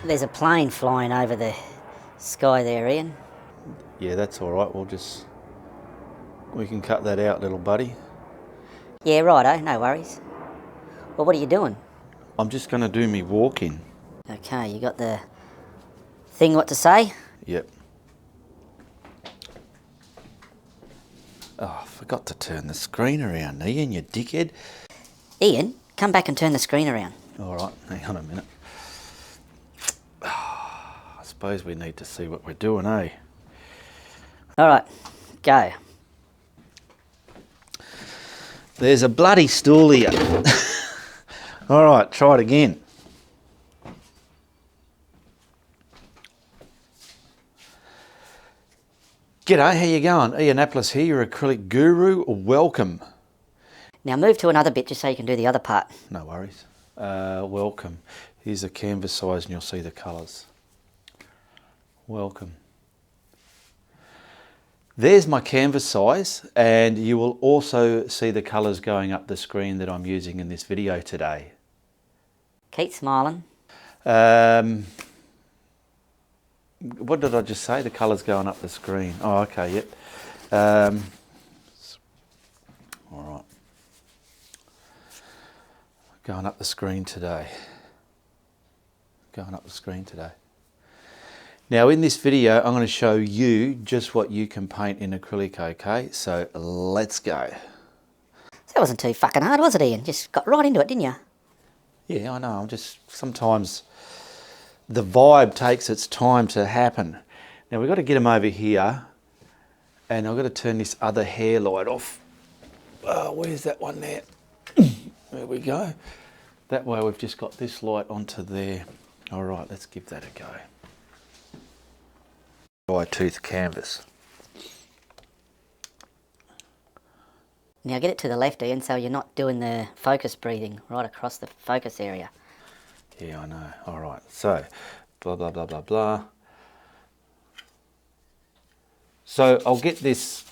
There's a plane flying over the sky there, Ian. Yeah, that's all right. We can cut that out, little buddy. Yeah, righto, no worries. Well, what are you doing? I'm just going to do me walk-in. Okay, you got the thing what to say? Yep. Oh, I forgot to turn the screen around, Ian, you dickhead. Ian, come back and turn the screen around. All right, hang on a minute. I suppose we need to see what we're doing, eh? All right, go. There's a bloody stool here. All right, try it again. G'day, how you going? Ianapolis here, your acrylic guru. Welcome. Now move to another bit just so you can do the other part. No worries. Welcome. Here's the canvas size and you'll see the colours. Welcome. There's my canvas size, and you will also see the colours going up the screen that I'm using in this video today. Keep smiling. What did I just say? The colours going up the screen. Oh, okay, yep. All right. Going up the screen today. Going up the screen today. Now in this video, I'm going to show you just what you can paint in acrylic, okay? So let's go. That wasn't too fucking hard, was it, Ian? Just got right into it, didn't you? Yeah, I know. I'm just, sometimes the vibe takes its time to happen. Now we've got to get them over here, and I've got to turn this other hair light off. Where's that one there? There we go. That way we've just got this light onto there. All right, let's give that a go. Dry tooth canvas. Now get it to the left, Ian, so you're not doing the focus breathing right across the focus area. Yeah, I know. All right, so blah, blah, blah, blah, blah. So I'll get this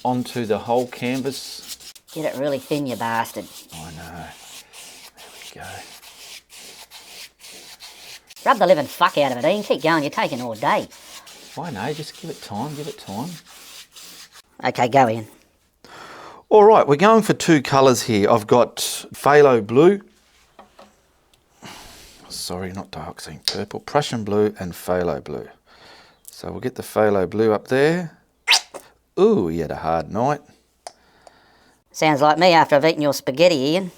onto the whole canvas. Get it really thin, you bastard. I know. There we go. Rub the living fuck out of it, Ian. Keep going, you're taking all day. I know, just give it time, give it time. Okay, go, Ian. All right, we're going for two colours here. I've got phthalo blue. Sorry, not dioxazine purple. Prussian blue and phthalo blue. So we'll get the phthalo blue up there. Ooh, he had a hard night. Sounds like me after I've eaten your spaghetti, Ian.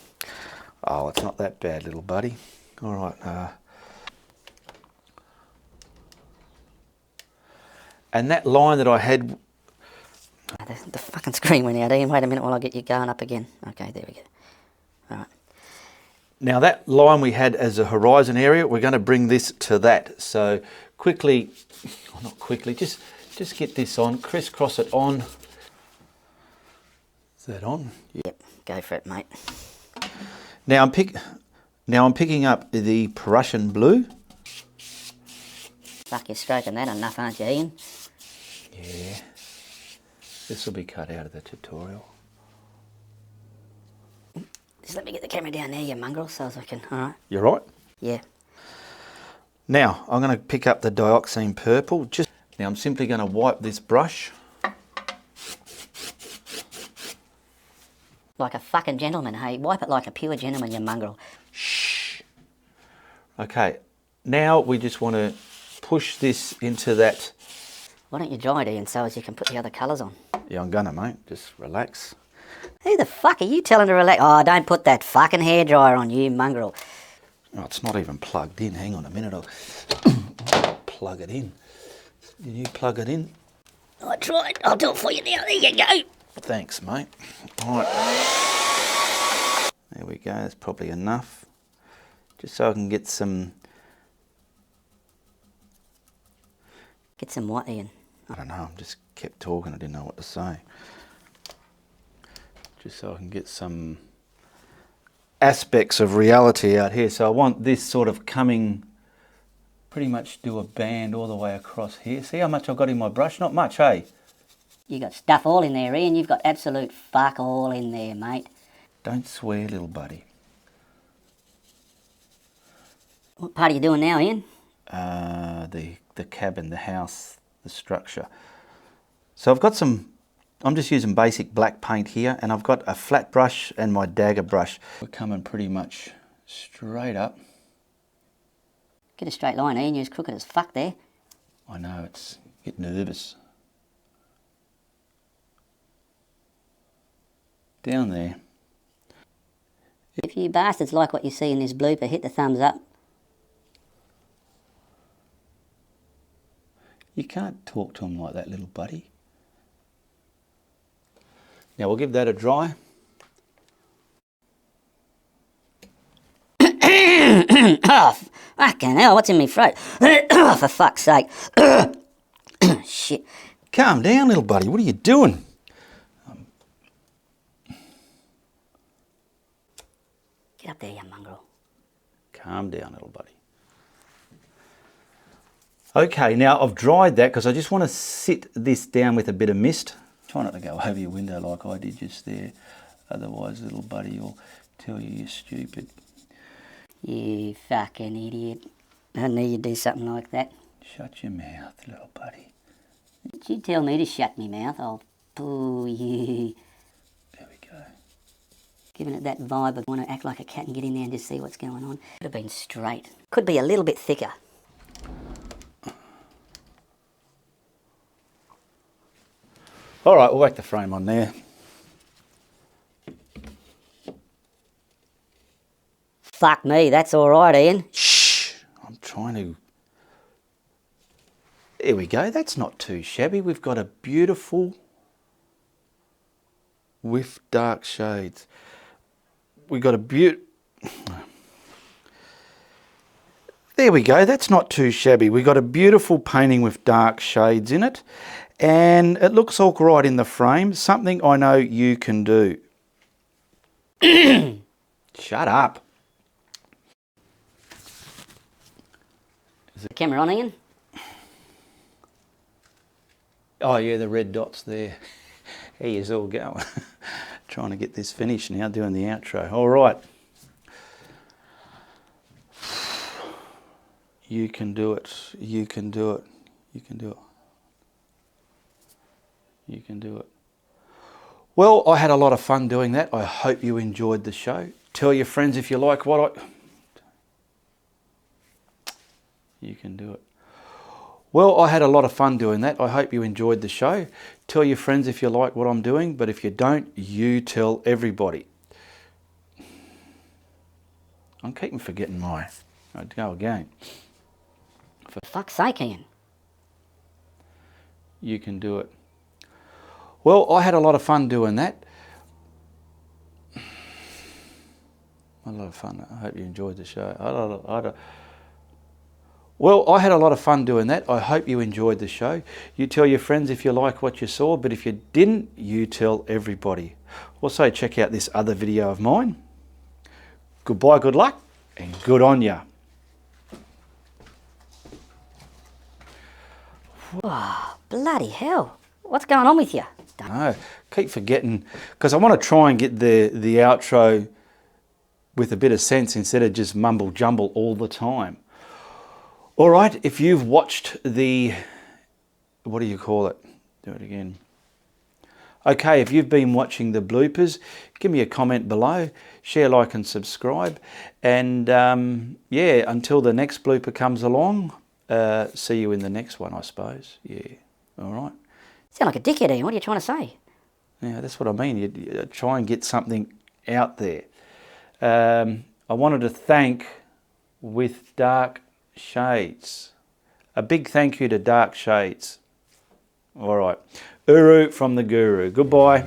Oh, it's not that bad, little buddy. All right. And that line that I had... The fucking screen went out, Ian. Wait a minute while I get you going up again. Okay, there we go. All right. Now that line we had as a horizon area, we're going to bring this to that. So quickly, well, not quickly, just get this on, crisscross it on. Is that on? Yep, go for it, mate. Now I'm picking up the Prussian blue. Fuck, you're stroking that enough, aren't you, Ian? Yeah. This will be cut out of the tutorial. Just let me get the camera down there, you mongrel, so as I can, all right? You're right. Yeah. Now, I'm going to pick up the dioxazine purple. Now I'm simply going to wipe this brush. Like a fucking gentleman, hey? Wipe it like a pure gentleman, you mongrel. Shh. Okay, now we just want to push this into that. Why don't you dry it, Ian, so as you can put the other colours on? Yeah, I'm gonna, mate. Just relax. Who the fuck are you telling to relax? Oh, don't put that fucking hairdryer on, you mongrel. Oh, it's not even plugged in. Hang on a minute. I'll plug it in. Did you plug it in? I tried. I'll do it for you now. There you go. Thanks, mate. All right. There we go. That's probably enough. Just so I can get some... Get some what, Ian? I don't know. I just kept talking. I didn't know what to say. Just so I can get some aspects of reality out here. So I want this sort of coming, pretty much do a band all the way across here. See how much I've got in my brush? Not much, hey? You got stuff all in there, Ian. You've got absolute fuck all in there, mate. Don't swear, little buddy. What part are you doing now, Ian? the cabin, the house, the structure. So I've got some, I'm just using basic black paint here, and I've got a flat brush and my dagger brush. We're coming pretty much straight up. Get a straight line, Ian. You're crooked as fuck there. I know, it's get nervous. Down there. If you bastards like what you see in this blooper, hit the thumbs up. You can't talk to him like that, little buddy. Now we'll give that a dry. Oh, fucking hell, what's in my throat? Oh, for fuck's sake. Shit. Calm down, little buddy. What are you doing? Get up there, you mongrel. Calm down, little buddy. Okay, now I've dried that because I just want to sit this down with a bit of mist. Try not to go over your window like I did just there. Otherwise, little buddy will tell you you're stupid. You fucking idiot. I knew you'd do something like that. Shut your mouth, little buddy. Did you tell me to shut me mouth? I'll poo you. There we go. Giving it that vibe of want to act like a cat and get in there and just see what's going on. Could have been straight. Could be a little bit thicker. All right, we'll whack the frame on there. Fuck me, that's all right, Ian. Shh, I'm trying to... There we go, that's not too shabby. We've got a beautiful with dark shades. We've got a There we go, that's not too shabby. We've got a beautiful painting with dark shades in it. And it looks all right in the frame. Something I know you can do. Shut up. Is the camera on, Ian? Oh yeah, the red dots there. He is all going. Trying to get this finished now, doing the outro. All right. You can do it. You can do it. You can do it. You can do it. Well, I had a lot of fun doing that. I hope you enjoyed the show. Tell your friends if you like what I... You can do it. Well, I had a lot of fun doing that. I hope you enjoyed the show. Tell your friends if you like what I'm doing, but if you don't, you tell everybody. I'm keeping forgetting my... I'd go again. For fuck's sake, Ian. You can do it. Well, I had a lot of fun doing that. A lot of fun. I hope you enjoyed the show. Well, I had a lot of fun doing that. I hope you enjoyed the show. You tell your friends if you like what you saw, but if you didn't, you tell everybody. Also, check out this other video of mine. Goodbye, good luck, and good on ya. Whoa, bloody hell. What's going on with you? No, keep forgetting, because I want to try and get the outro with a bit of sense instead of just mumble jumble all the time. All right, if you've watched the, what do you call it? Do it again. Okay, if you've been watching the bloopers, give me a comment below, share, like and subscribe. And yeah, until the next blooper comes along, see you in the next one, I suppose. Yeah, all right. Sound like a dickhead, Ian. What are you trying to say? Yeah, that's what I mean. You try and get something out there. I wanted to thank With Dark Shades. A big thank you to Dark Shades. All right. Uru from the Guru. Goodbye.